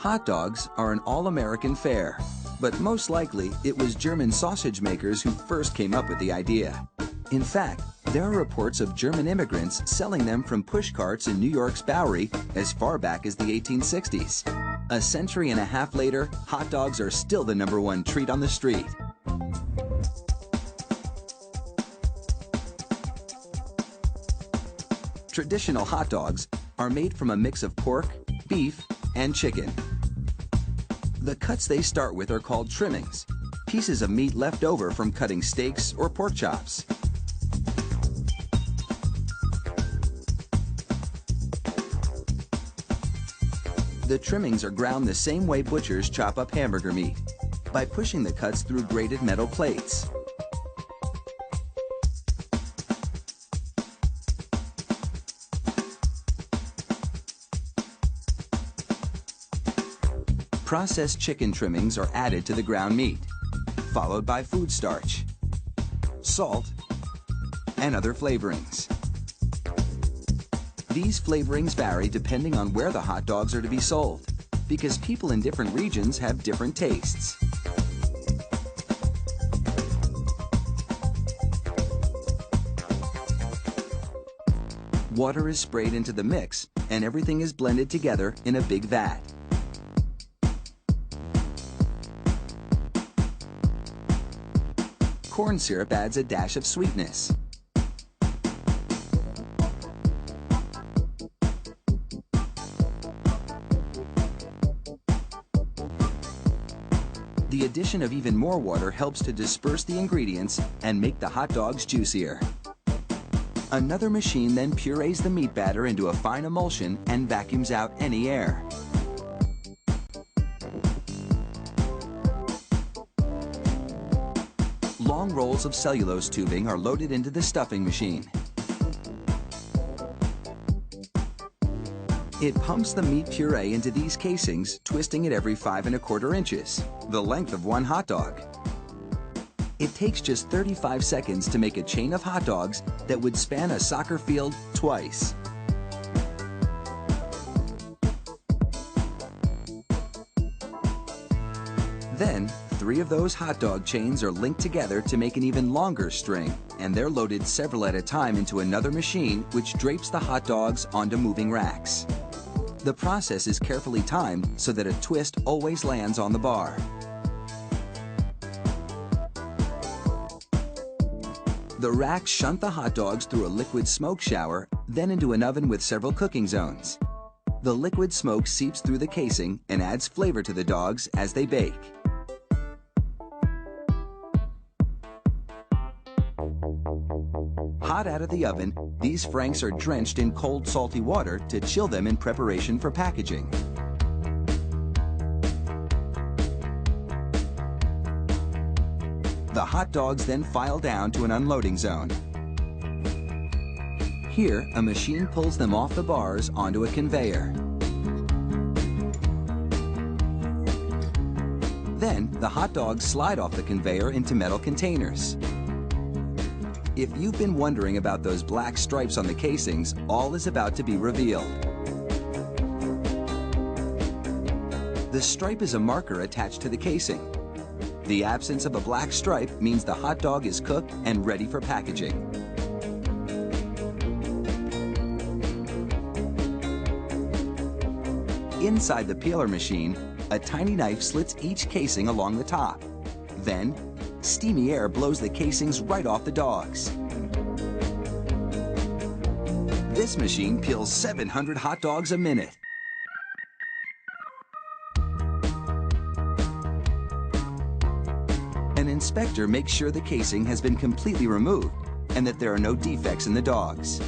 Hot dogs are an all-American fare, but most likely it was German sausage makers who first came up with the idea. In fact, there are reports of German immigrants selling them from pushcarts in New York's Bowery as far back as the 1860s. A century and a half later, hot dogs are still the #1 treat on the street. Traditional hot dogs are made from a mix of pork, beef, and chicken. The cuts they start with are called trimmings, pieces of meat left over from cutting steaks or pork chops. The trimmings are ground the same way butchers chop up hamburger meat, by pushing the cuts through grated metal plates. Processed chicken trimmings are added to the ground meat, followed by food starch, salt, and other flavorings. These flavorings vary depending on where the hot dogs are to be sold, because people in different regions have different tastes. Water is sprayed into the mix, and everything is blended together in a big vat. Corn syrup adds a dash of sweetness. The addition of even more water helps to disperse the ingredients and make the hot dogs juicier. Another machine then purees the meat batter into a fine emulsion and vacuums out any air. Long rolls of cellulose tubing are loaded into the stuffing machine. It pumps the meat puree into these casings, twisting it every 5 1/4 inches, the length of one hot dog. It takes just 35 seconds to make a chain of hot dogs that would span a soccer field twice. Then, 3 of those hot dog chains are linked together to make an even longer string, and they're loaded several at a time into another machine which drapes the hot dogs onto moving racks. The process is carefully timed so that a twist always lands on the bar. The racks shunt the hot dogs through a liquid smoke shower, then into an oven with several cooking zones. The liquid smoke seeps through the casing and adds flavor to the dogs as they bake. Hot out of the oven, these franks are drenched in cold, salty water to chill them in preparation for packaging. The hot dogs then file down to an unloading zone. Here, a machine pulls them off the bars onto a conveyor. Then, the hot dogs slide off the conveyor into metal containers. If you've been wondering about those black stripes on the casings, all is about to be revealed. The stripe is a marker attached to the casing. The absence of a black stripe means the hot dog is cooked and ready for packaging. Inside the peeler machine, a tiny knife slits each casing along the top. Then, steamy air blows the casings right off the dogs. This machine peels 700 hot dogs a minute. An inspector makes sure the casing has been completely removed and that there are no defects in the dogs.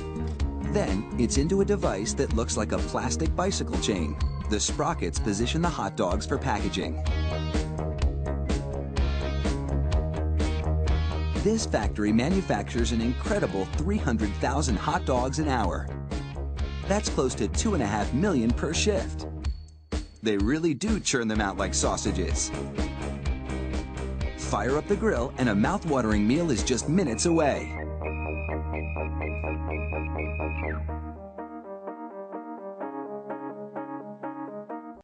Then, it's into a device that looks like a plastic bicycle chain. The sprockets position the hot dogs for packaging. This factory manufactures an incredible 300,000 hot dogs an hour. That's close to 2.5 million per shift. They really do churn them out like sausages. Fire up the grill and a mouth-watering meal is just minutes away.